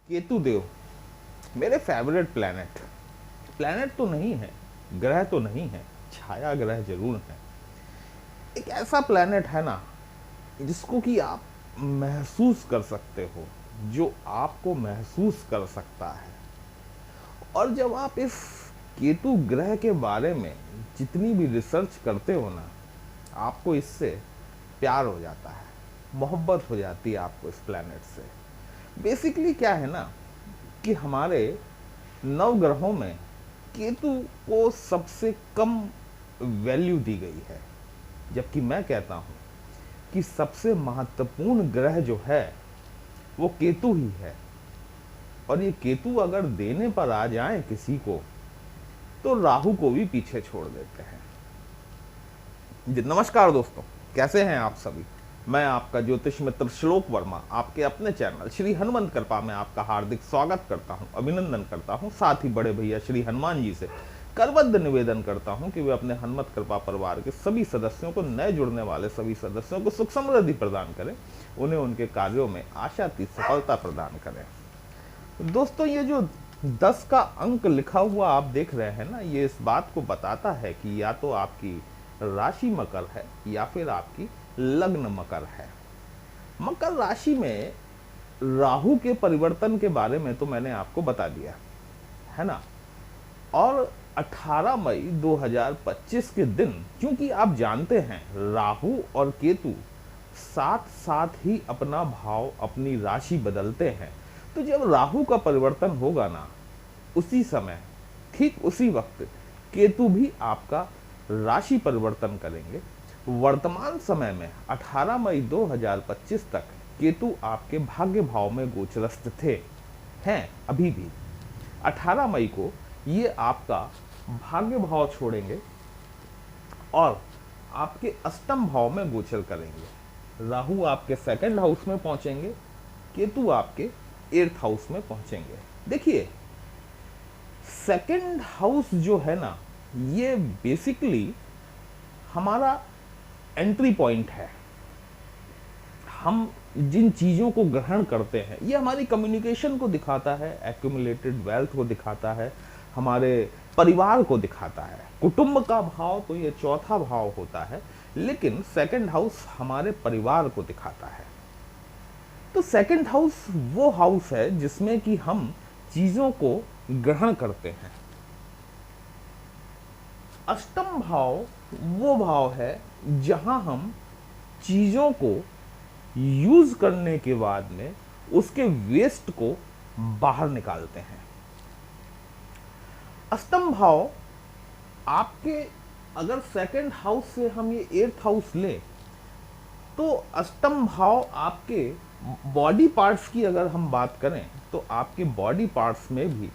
केतु देव मेरे favourite planet. Planet तो नहीं है, ग्रह तो नहीं है, छाया ग्रह जरूर है। एक ऐसा प्लैनेट है ना जिसको कि आप महसूस कर सकते हो, जो आपको महसूस कर सकता है। और जब आप इस केतु ग्रह के बारे में जितनी भी रिसर्च करते हो ना, आपको इससे प्यार हो जाता है, मोहब्बत हो जाती है आपको इस प्लैनेट से। बेसिकली क्या है ना कि हमारे नवग्रहों में केतु को सबसे कम वैल्यू दी गई है, जबकि मैं कहता हूं कि सबसे महत्वपूर्ण ग्रह जो है वो केतु ही है। और ये केतु अगर देने पर आ जाए किसी को तो राहु को भी पीछे छोड़ देते हैं। नमस्कार दोस्तों, कैसे हैं आप सभी। मैं आपका ज्योतिष मित्र श्लोक वर्मा आपके अपने चैनल श्री हनुमंत कृपा में आपका हार्दिक स्वागत करता हूं, अभिनंदन करता हूं। साथ ही बड़े भैया श्री हनुमान जी से करबद्ध निवेदन करता हूं कि वे अपने हनुमत कृपा परिवार के सभी सदस्यों को, नए जुड़ने वाले सभी सदस्यों को सुख समृद्धि प्रदान करें, उन्हें उनके कार्यों में आशातीत सफलता प्रदान करें। दोस्तों, ये जो 10 का अंक लिखा हुआ आप देख रहे हैं ना, ये इस बात को बताता है कि या तो आपकी राशि मकर है या फिर आपकी लग्न मकर है। मकर राशि में राहु के परिवर्तन के बारे में तो मैंने आपको बता दिया है ना। और 18 मई 2025 के दिन, क्योंकि आप जानते हैं राहु और केतु साथ साथ ही अपना भाव, अपनी राशि बदलते हैं, तो जब राहु का परिवर्तन होगा ना, उसी समय, ठीक उसी वक्त केतु भी आपका राशि परिवर्तन करेंगे। वर्तमान समय में 18 मई 2025 तक केतु आपके भाग्य भाव में गोचरस्थ हैं अभी भी। 18 मई को ये आपका भाग्य भाव छोड़ेंगे और आपके अष्टम भाव में गोचर करेंगे। राहु आपके सेकंड हाउस में पहुंचेंगे, केतु आपके 8th हाउस में पहुंचेंगे। देखिए, सेकंड हाउस जो है ना, ये बेसिकली हमारा एंट्री पॉइंट है। हम जिन चीज़ों को ग्रहण करते हैं, ये हमारी कम्युनिकेशन को दिखाता है, एक्यूमुलेटेड वेल्थ को दिखाता है, हमारे परिवार को दिखाता है। कुटुंब का भाव तो ये 4था भाव होता है, लेकिन सेकंड हाउस हमारे परिवार को दिखाता है। तो सेकंड हाउस वो हाउस है जिसमें कि हम चीज़ों को ग्रहण करते हैं। अष्टम भाव वो भाव है जहां हम चीज़ों को यूज करने के बाद में उसके वेस्ट को बाहर निकालते हैं। अष्टम भाव आपके, अगर सेकंड हाउस से हम ये 8th हाउस लें, तो अष्टम भाव आपके बॉडी पार्ट्स की अगर हम बात करें तो आपके बॉडी पार्ट्स में भी,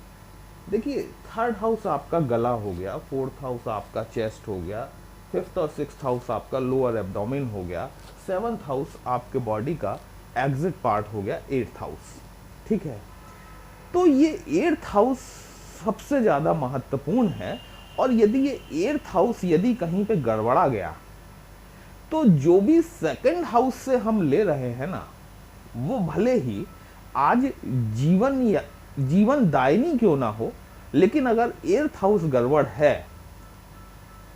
देखिए, 3rd हाउस आपका गला हो गया, 4th हाउस आपका चेस्ट हो गया, 5th और 6th हाउस आपका लोअर एब्डोमेन हो गया, 7th हाउस आपके बॉडी का एग्जिट पार्ट हो गया, 8th हाउस। ठीक है, तो ये 8th हाउस सबसे ज़्यादा महत्वपूर्ण है। और यदि ये 8th हाउस यदि कहीं पे गड़बड़ा गया, तो जो भी सेकंड हाउस से हम ले रहे हैं ना, वो भले ही आज जीवन दायिनी क्यों ना हो, लेकिन अगर 8th हाउस गड़बड़ है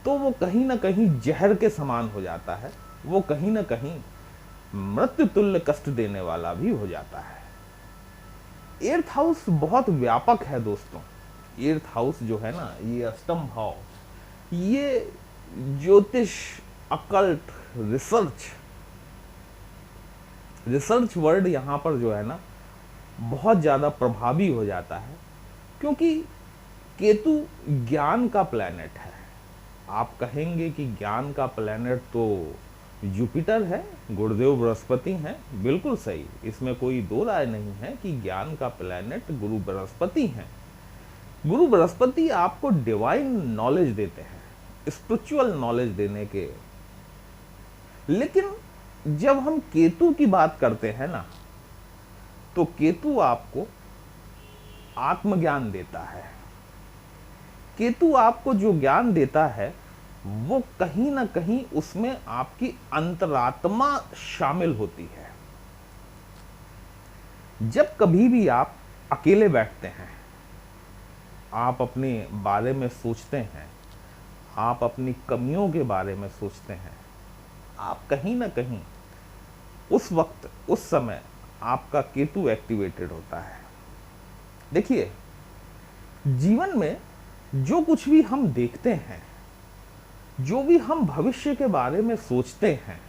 तो वो कहीं ना कहीं जहर के समान हो जाता है, वो कहीं ना कहीं मृत्यु तुल्य कष्ट देने वाला भी हो जाता है। 8th हाउस बहुत व्यापक है दोस्तों। 8th हाउस जो है ना, ये अष्टम भाव, ये ज्योतिष, अकल्ट, रिसर्च वर्ड यहाँ पर जो है ना बहुत ज़्यादा प्रभावी हो जाता है, क्योंकि केतु ज्ञान का प्लैनेट है। आप कहेंगे कि ज्ञान का प्लैनेट तो जुपिटर है, गुरुदेव बृहस्पति हैं, बिल्कुल सही, इसमें कोई दो राय नहीं है कि ज्ञान का प्लैनेट गुरु बृहस्पति हैं। गुरु बृहस्पति आपको डिवाइन नॉलेज देते हैं, स्पिरिचुअल नॉलेज देने के। लेकिन जब हम केतु की बात करते हैं ना, तो केतु आपको आत्मज्ञान देता है। केतु आपको जो ज्ञान देता है, वो कहीं ना कहीं उसमें आपकी अंतरात्मा शामिल होती है। जब कभी भी आप अकेले बैठते हैं, आप अपने बारे में सोचते हैं, आप अपनी कमियों के बारे में सोचते हैं, आप कहीं ना कहीं उस वक्त, उस समय आपका केतु एक्टिवेटेड होता है। देखिए, जीवन में जो कुछ भी हम देखते हैं, जो भी हम भविष्य के बारे में सोचते हैं,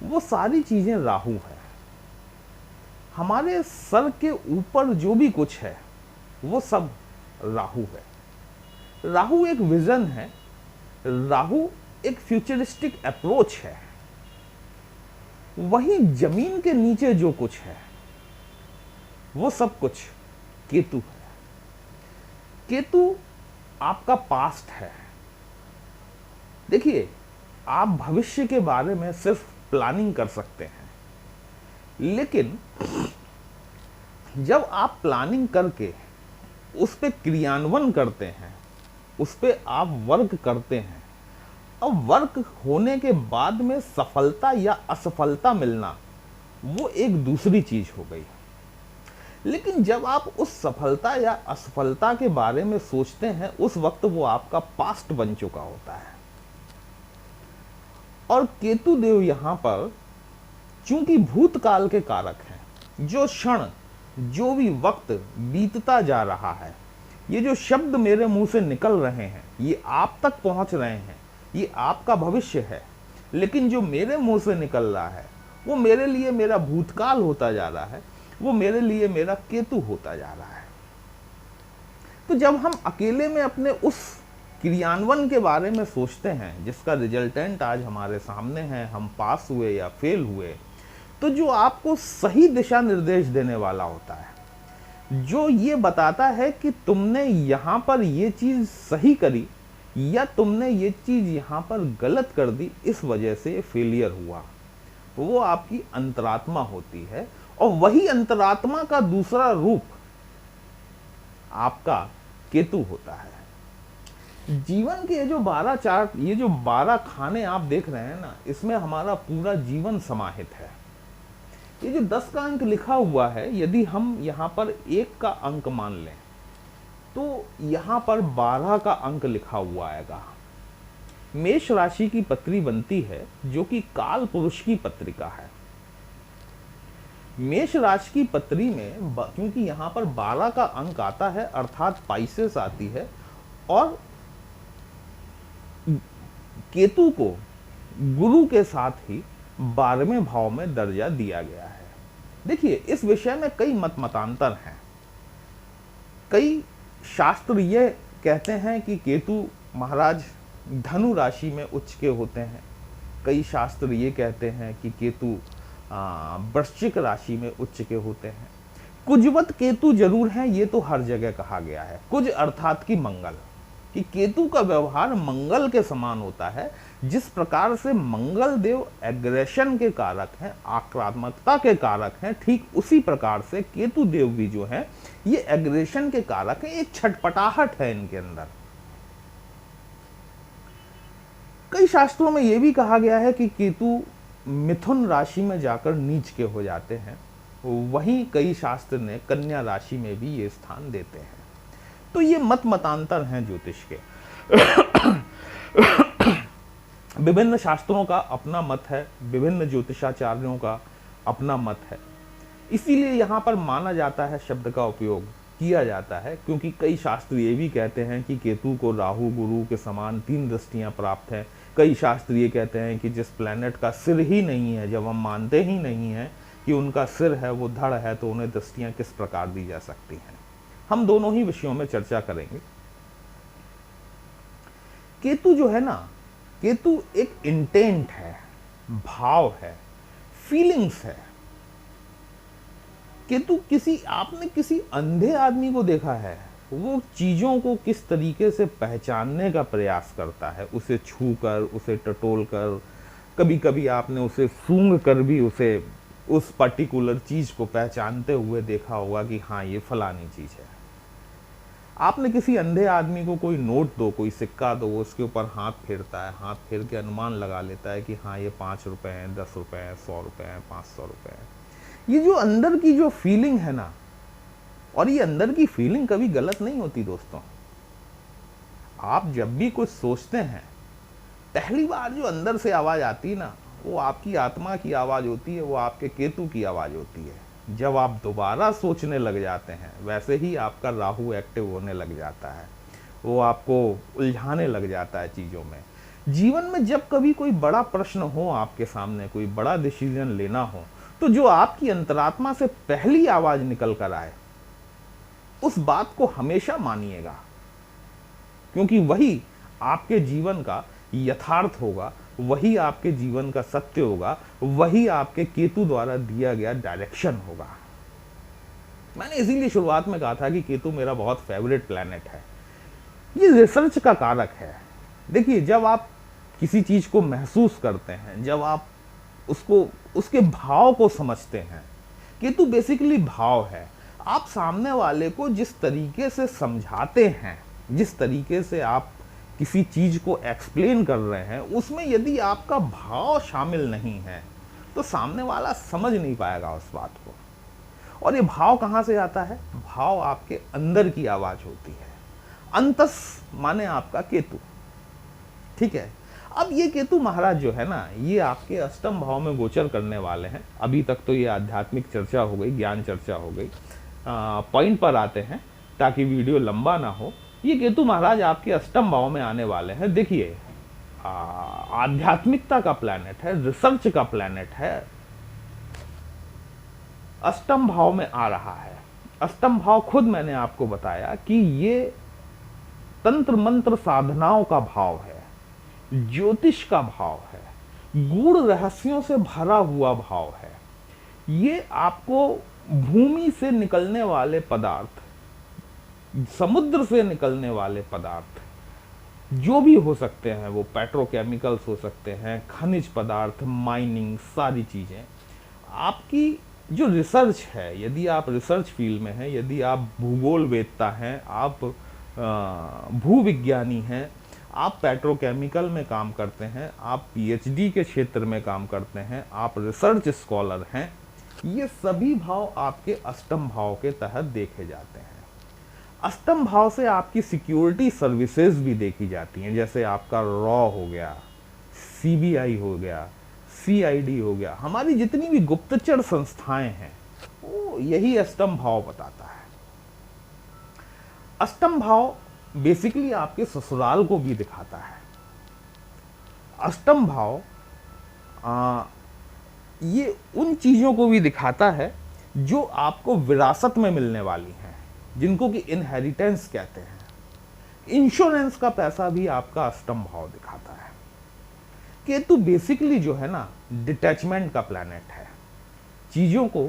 वो सारी चीजें राहु है। हमारे सर के ऊपर जो भी कुछ है वो सब राहु है। राहु एक विजन है, राहु एक फ्यूचरिस्टिक अप्रोच है। वहीं जमीन के नीचे जो कुछ है वो सब कुछ केतु है। केतु आपका पास्ट है। देखिए, आप भविष्य के बारे में सिर्फ प्लानिंग कर सकते हैं, लेकिन जब आप प्लानिंग करके उस पे क्रियान्वयन करते हैं, उस पे आप वर्क करते हैं, अब वर्क होने के बाद में सफलता या असफलता मिलना वो एक दूसरी चीज हो गई। लेकिन जब आप उस सफलता या असफलता के बारे में सोचते हैं, उस वक्त वो आपका पास्ट बन चुका होता है। और केतु देव यहां पर चूंकि भूतकाल के कारक हैं, जो क्षण, जो भी वक्त बीतता जा रहा है, ये जो शब्द मेरे मुंह से निकल रहे हैं, ये आप तक पहुंच रहे हैं, ये आपका भविष्य है। लेकिन जो मेरे मुंह से निकल रहा है वो मेरे लिए मेरा भूतकाल होता जा रहा है, वो मेरे लिए मेरा केतु होता जा रहा है। तो जब हम अकेले में अपने उस क्रियान्वयन के बारे में सोचते हैं जिसका रिजल्टेंट आज हमारे सामने है, हम पास हुए या फेल हुए, तो जो आपको सही दिशा निर्देश देने वाला होता है, जो ये बताता है कि तुमने यहां पर ये चीज सही करी या तुमने ये चीज यहां पर गलत कर दी, इस वजह से फेलियर हुआ, वो आपकी अंतरात्मा होती है। और वही अंतरात्मा का दूसरा रूप आपका केतु होता है। जीवन के ये जो 12 चार्ट, ये जो 12 खाने आप देख रहे हैं ना, इसमें हमारा पूरा जीवन समाहित है। ये जो 10 का अंक लिखा हुआ है, यदि हम यहां पर 1 का अंक मान लें तो यहां पर 12 का अंक लिखा हुआ आएगा। मेष राशि की पत्री बनती है जो कि काल पुरुष की पत्रिका है। मेष राशि की पत्री में क्योंकि यहां पर 12 का अंक आता है, अर्थात पाइसेस आती है, और केतु को गुरु के साथ ही 12वें भाव में दर्जा दिया गया है। देखिए, इस विषय में कई मत मतांतर हैं। कई शास्त्र ये कहते हैं कि केतु महाराज धनु राशि में उच्च के होते हैं। कई शास्त्र ये कहते हैं कि केतु वृश्चिक राशि में उच्च के होते हैं। कुजवत केतु जरूर है, ये तो हर जगह कहा गया है। कुज अर्थात कि मंगल, कि केतु का व्यवहार मंगल के समान होता है। जिस प्रकार से मंगल देव एग्रेशन के कारक हैं, आक्रामकता के कारक हैं, ठीक उसी प्रकार से केतु देव भी जो है ये एग्रेशन के कारक हैं। एक छटपटाहट है इनके अंदर। कई शास्त्रों में यह भी कहा गया है कि केतु मिथुन राशि में जाकर नीच के हो जाते हैं। वहीं कई शास्त्र ने कन्या राशि में भी ये स्थान देते हैं। तो ये मत मतांतर हैं ज्योतिष के। विभिन्न शास्त्रों का अपना मत है, विभिन्न ज्योतिषाचार्यों का अपना मत है। इसीलिए यहाँ पर माना जाता है, शब्द का उपयोग किया जाता है, क्योंकि कई शास्त्र ये भी कहते हैं कि केतु को राहु गुरु के समान 3 दृष्टियां प्राप्त हैं। कई शास्त्र ये कहते हैं कि जिस प्लैनेट का सिर ही नहीं है, जब हम मानते ही नहीं है कि उनका सिर है, वो धड़ है, तो उन्हें दृष्टियां किस प्रकार दी जा सकती हैं। हम दोनों ही विषयों में चर्चा करेंगे। केतु जो है ना, केतु एक इंटेंट है, भाव है, फीलिंग्स है। केतु आपने किसी अंधे आदमी को देखा है, वो चीजों को किस तरीके से पहचानने का प्रयास करता है, उसे छू कर, उसे टटोल कर, कभी कभी आपने उसे सूंघ कर भी उसे उस पर्टिकुलर चीज को पहचानते हुए देखा होगा कि हाँ ये फलानी चीज है। आपने किसी अंधे आदमी को कोई नोट दो, कोई सिक्का दो, उसके ऊपर हाथ फेरता है, हाथ फेर के अनुमान लगा लेता है कि हाँ ये 5 रुपए हैं, 10 रुपए हैं, 100 रुपए हैं, 500 रुपए हैं। ये जो अंदर की जो फीलिंग है ना, और ये अंदर की फीलिंग कभी गलत नहीं होती दोस्तों। आप जब भी कुछ सोचते हैं, पहली बार जो अंदर से आवाज आती है ना, वो आपकी आत्मा की आवाज होती है, वो आपके केतु की आवाज होती है। जब आप दोबारा सोचने लग जाते हैं, वैसे ही आपका राहु एक्टिव होने लग जाता है, वो आपको उलझाने लग जाता है चीजों में। जीवन में जब कभी कोई बड़ा प्रश्न हो आपके सामने, कोई बड़ा डिसीजन लेना हो, तो जो आपकी अंतरात्मा से पहली आवाज निकल कर आए, उस बात को हमेशा मानिएगा, क्योंकि वही आपके जीवन का यथार्थ होगा, वही आपके जीवन का सत्य होगा, वही आपके केतु द्वारा दिया गया डायरेक्शन होगा। मैंने इसीलिए शुरुआत में कहा था कि केतु मेरा बहुत फेवरेट प्लैनेट है। ये रिसर्च का कारक है। देखिए, जब आप किसी चीज को महसूस करते हैं, जब आप उसको, उसके भाव को समझते हैं, केतु बेसिकली भाव है। आप सामने वाले को जिस तरीके से समझाते हैं, जिस तरीके से आप किसी चीज को एक्सप्लेन कर रहे हैं, उसमें यदि आपका भाव शामिल नहीं है तो सामने वाला समझ नहीं पाएगा उस बात को। और ये भाव कहां से आता है? भाव आपके अंदर की आवाज होती है। अंतस माने आपका केतु, ठीक है। अब ये केतु महाराज जो है ना, ये आपके अष्टम भाव में गोचर करने वाले हैं। अभी तक तो ये आध्यात्मिक चर्चा हो गई, ज्ञान चर्चा हो गई। पॉइंट पर आते हैं ताकि वीडियो लंबा ना हो। ये केतु महाराज आपके अष्टम भाव में आने वाले हैं। देखिए, आध्यात्मिकता का प्लैनेट है, रिसर्च का प्लैनेट है, अष्टम भाव में आ रहा है। अष्टम भाव खुद मैंने आपको बताया कि ये तंत्र मंत्र साधनाओं का भाव है, ज्योतिष का भाव है, गूढ़ रहस्यों से भरा हुआ भाव है। ये आपको भूमि से निकलने वाले पदार्थ, समुद्र से निकलने वाले पदार्थ, जो भी हो सकते हैं, वो पेट्रोकेमिकल्स हो सकते हैं, खनिज पदार्थ, माइनिंग, सारी चीजें। आपकी जो रिसर्च है, यदि आप रिसर्च फील्ड में हैं, यदि आप भूगोल वेदता हैं, आप भूविज्ञानी हैं, आप पेट्रोकेमिकल में काम करते हैं, आप पीएचडी के क्षेत्र में काम करते हैं, आप रिसर्च स्कॉलर हैं, ये सभी भाव आपके अष्टम भाव के तहत देखे जाते हैं। अष्टम भाव से आपकी सिक्योरिटी सर्विसेज भी देखी जाती हैं, जैसे आपका रॉ हो गया, सीबीआई हो गया, सीआईडी हो गया। हमारी जितनी भी गुप्तचर संस्थाएं हैं, वो यही अष्टम भाव बताता है। अष्टम भाव बेसिकली आपके ससुराल को भी दिखाता है। अष्टम भाव ये उन चीजों को भी दिखाता है जो आपको विरासत में मिलने वाली हैं, जिनको कि इनहेरिटेंस कहते हैं। इंश्योरेंस का पैसा भी आपका अष्टम भाव दिखाता है। केतु बेसिकली जो है ना, डिटैचमेंट का प्लैनेट है, चीजों को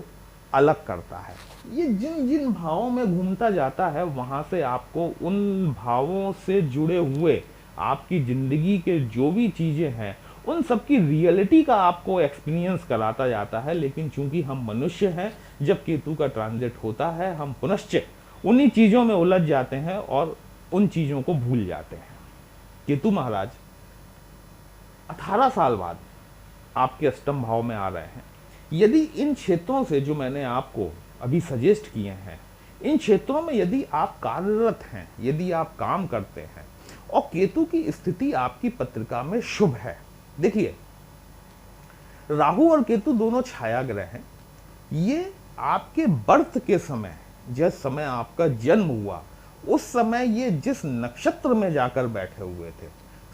अलग करता है। ये जिन जिन भावों में घूमता जाता है, वहां से आपको उन भावों से जुड़े हुए आपकी जिंदगी के जो भी चीजें हैं, उन सब की रियलिटी का आपको एक्सपीरियंस कराता जाता है। लेकिन चूंकि हम मनुष्य हैं, जब केतु का ट्रांजिट होता है, हम पुनश्च उन्हीं चीजों में उलझ जाते हैं और उन चीजों को भूल जाते हैं। केतु महाराज 18 साल बाद आपके अष्टम भाव में आ रहे हैं। यदि इन क्षेत्रों से, जो मैंने आपको अभी सजेस्ट किए हैं, इन क्षेत्रों में यदि आप कार्यरत हैं, यदि आप काम करते हैं और केतु की स्थिति आपकी पत्रिका में शुभ है। देखिए, राहु और केतु दोनों छाया ग्रह हैं। ये आपके बर्थ के समय, जिस समय आपका जन्म हुआ, उस समय ये जिस नक्षत्र में जाकर बैठे हुए थे,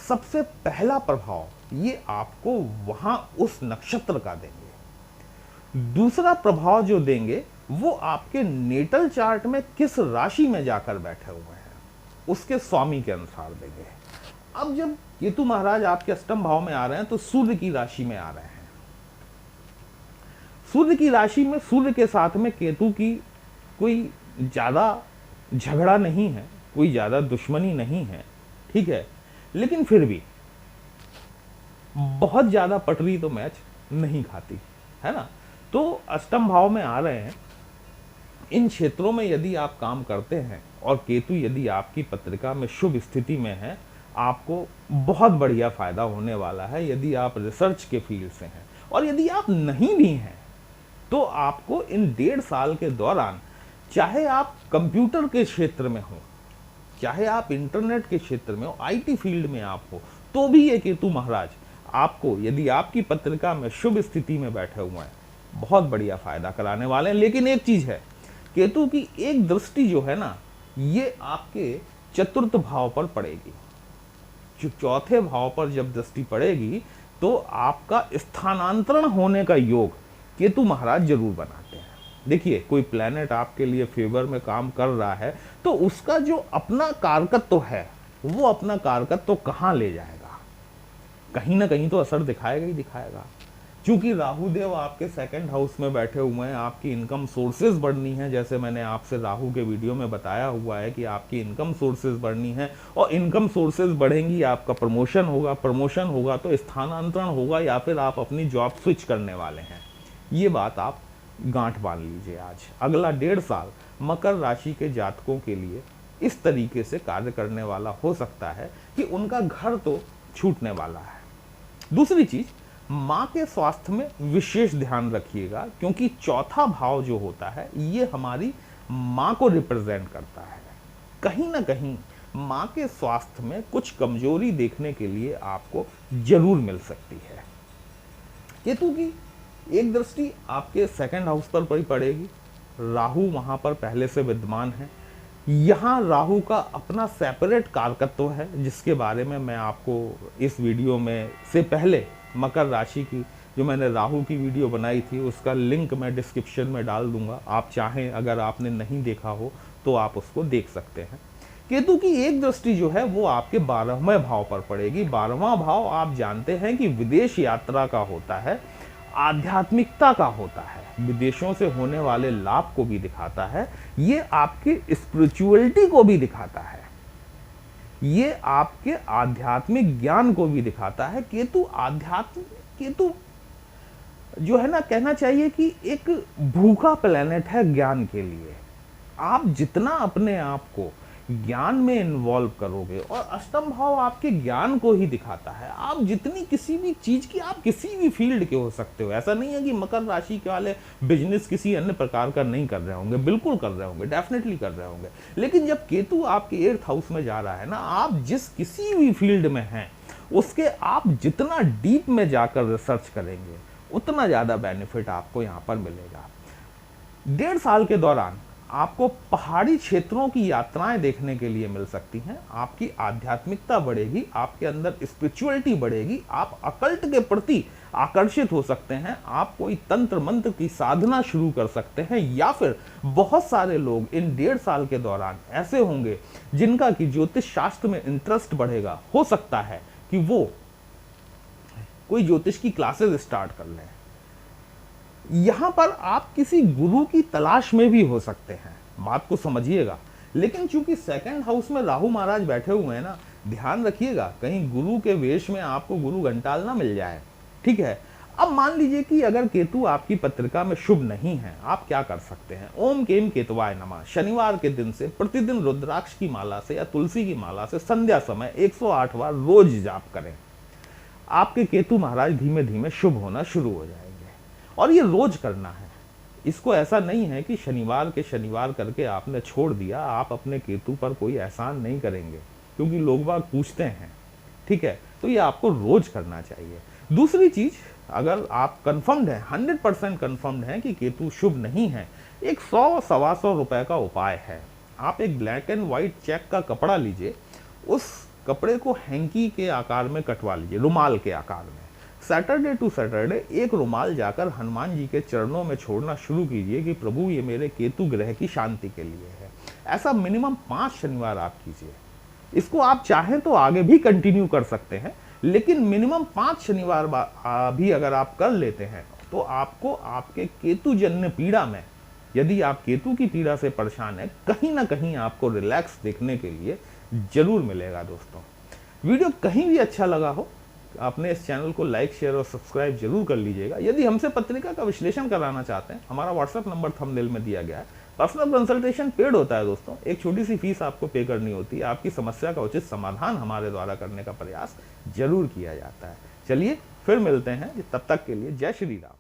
सबसे पहला प्रभाव ये आपको वहां उस नक्षत्र का देंगे। दूसरा प्रभाव जो देंगे वो आपके नेटल चार्ट में किस राशि में जाकर बैठे हुए हैं, उसके स्वामी के अनुसार देंगे। अब जब केतु महाराज आपके अष्टम भाव में आ रहे हैं, तो सूर्य की राशि में आ रहे हैं। सूर्य की राशि में, सूर्य के साथ में केतु की कोई ज्यादा झगड़ा नहीं है, कोई ज्यादा दुश्मनी नहीं है, ठीक है, लेकिन फिर भी बहुत ज्यादा पटरी तो मैच नहीं खाती है ना। तो अष्टम भाव में आ रहे हैं, इन क्षेत्रों में यदि आप काम करते हैं और केतु यदि आपकी पत्रिका में शुभ स्थिति में है, आपको बहुत बढ़िया फायदा होने वाला है। यदि आप रिसर्च के फील्ड से हैं, और यदि आप नहीं भी हैं, तो आपको इन 1.5 साल के दौरान चाहे आप कंप्यूटर के क्षेत्र में हो, चाहे आप इंटरनेट के क्षेत्र में हो, आईटी फील्ड में आप हो, तो भी ये केतु महाराज आपको, यदि आपकी पत्रिका में शुभ स्थिति में बैठे हुए हैं, बहुत बढ़िया फायदा कराने वाले हैं। लेकिन एक चीज है, केतु की एक दृष्टि जो है ना, ये आपके चतुर्थ भाव पर पड़ेगी। जो चौथे भाव पर जब दृष्टि पड़ेगी तो आपका स्थानांतरण होने का योग केतु महाराज जरूर बनाते हैं। देखिए, कोई प्लैनेट आपके लिए फेवर में काम कर रहा है तो उसका जो अपना कारकत्व है, वो अपना कारकत्व कहां ले जाएगा, कहीं ना कहीं तो असर दिखाएगा ही दिखाएगा। क्योंकि राहु देव आपके सेकंड हाउस में बैठे हुए हैं, आपकी इनकम सोर्सेज बढ़नी है। जैसे मैंने आपसे राहु के वीडियो में बताया हुआ है कि आपकी इनकम सोर्सेज बढ़नी है, और इनकम सोर्सेज बढ़ेंगी, आपका प्रमोशन होगा, प्रमोशन होगा तो स्थानांतरण होगा, या फिर आप अपनी जॉब स्विच करने वाले हैं। ये बात आप गांठ बांध लीजिए आज। अगला 1.5 साल मकर राशि के जातकों के लिए इस तरीके से कार्य करने वाला हो सकता है कि उनका घर तो छूटने वाला है। दूसरी चीज, माँ के स्वास्थ्य में विशेष ध्यान रखिएगा, क्योंकि चौथा भाव जो होता है ये हमारी माँ को रिप्रेजेंट करता है। कहीं ना कहीं माँ के स्वास्थ्य में कुछ कमजोरी देखने के लिए आपको जरूर मिल सकती है। केतु की एक दृष्टि आपके सेकंड हाउस पर पड़ेगी, राहु वहां पर पहले से विद्यमान है। यहाँ राहु का अपना सेपरेट कारकत्व है, जिसके बारे में मैं आपको इस वीडियो में से पहले मकर राशि की जो मैंने राहु की वीडियो बनाई थी उसका लिंक मैं डिस्क्रिप्शन में डाल दूंगा। आप चाहें, अगर आपने नहीं देखा हो तो आप उसको देख सकते हैं। केतु की एक दृष्टि जो है वो आपके 12वें भाव पर पड़ेगी। 12वां भाव आप जानते हैं कि विदेश यात्रा का होता है, आध्यात्मिकता का होता है, विदेशों से होने वाले लाभ को भी दिखाता है, ये आपकी स्पिरिचुअलिटी को भी दिखाता है, ये आपके आध्यात्मिक ज्ञान को भी दिखाता है। केतु केतु जो है ना, कहना चाहिए कि एक भूखा प्लेनेट है ज्ञान के लिए। आप जितना अपने आप को ज्ञान में इन्वॉल्व करोगे, और अष्टम भाव आपके ज्ञान को ही दिखाता है, आप जितनी किसी भी चीज की, आप किसी भी फील्ड के हो सकते हो। ऐसा नहीं है कि मकर राशि के वाले बिजनेस किसी अन्य प्रकार का नहीं कर रहे होंगे, बिल्कुल कर रहे होंगे, डेफिनेटली कर रहे होंगे। लेकिन जब केतु आपके 8th हाउस में जा रहा है ना, आप जिस किसी भी फील्ड में हैं उसके आप जितना डीप में जाकर रिसर्च करेंगे उतना ज्यादा बेनिफिट आपको यहाँ पर मिलेगा। 1.5 साल के दौरान आपको पहाड़ी क्षेत्रों की यात्राएं देखने के लिए मिल सकती हैं। आपकी आध्यात्मिकता बढ़ेगी, आपके अंदर स्पिरिचुअलिटी बढ़ेगी, आप अकल्ट के प्रति आकर्षित हो सकते हैं, आप कोई तंत्र मंत्र की साधना शुरू कर सकते हैं, या फिर बहुत सारे लोग इन 1.5 साल के दौरान ऐसे होंगे जिनका कि ज्योतिष शास्त्र में इंटरेस्ट बढ़ेगा। हो सकता है कि वो कोई ज्योतिष की क्लासेस स्टार्ट कर लें। यहां पर आप किसी गुरु की तलाश में भी हो सकते हैं, बात को समझिएगा। लेकिन चूंकि सेकंड हाउस में राहु महाराज बैठे हुए हैं ना, ध्यान रखिएगा कहीं गुरु के वेश में आपको गुरु घंटाल ना मिल जाए, ठीक है। अब मान लीजिए कि अगर केतु आपकी पत्रिका में शुभ नहीं है, आप क्या कर सकते हैं। ओम केम केतवाय नमः, शनिवार के दिन से प्रतिदिन रुद्राक्ष की माला से या तुलसी की माला से संध्या समय 108 बार रोज जाप करें। आपके केतु महाराज धीमे धीमे शुभ होना शुरू हो जाएंगे, और ये रोज करना है। इसको ऐसा नहीं है कि शनिवार के शनिवार करके आपने छोड़ दिया, आप अपने केतु पर कोई एहसान नहीं करेंगे, क्योंकि लोग बाग पूछते हैं, ठीक है। तो ये आपको रोज करना चाहिए। दूसरी चीज, अगर आप कंफर्म्ड हैं, 100% कंफर्म्ड हैं कि केतु शुभ नहीं है, एक 100-125 रुपए का उपाय है। आप एक ब्लैक एंड व्हाइट चेक का कपड़ा लीजिए, उस कपड़े को हैंकी के आकार में कटवा लीजिए, रुमाल के आकार में। सैटरडे टू सैटरडे एक रुमाल जाकर हनुमान जी के चरणों में छोड़ना शुरू कीजिए कि प्रभु ये मेरे केतु ग्रह की शांति के लिए है। ऐसा मिनिमम 5 शनिवार आप कीजिए। इसको आप चाहें तो आगे भी कंटिन्यू कर सकते हैं, लेकिन मिनिमम 5 शनिवार भी अगर आप कर लेते हैं तो आपको आपके केतु जन्य पीड़ा में, यदि आप केतु की पीड़ा से परेशान है, कहीं ना कहीं आपको रिलैक्स देखने के लिए जरूर मिलेगा। दोस्तों, वीडियो कहीं भी अच्छा लगा हो, आपने इस चैनल को लाइक, शेयर और सब्सक्राइब जरूर कर लीजिएगा। यदि हमसे पत्रिका का विश्लेषण कराना चाहते हैं, हमारा व्हाट्सएप नंबर थंबनेल में दिया गया है। पर्सनल कंसल्टेशन पेड होता है दोस्तों, एक छोटी सी फीस आपको पे करनी होती है। आपकी समस्या का उचित समाधान हमारे द्वारा करने का प्रयास जरूर किया जाता है। चलिए फिर मिलते हैं, तब तक के लिए जय श्री राम।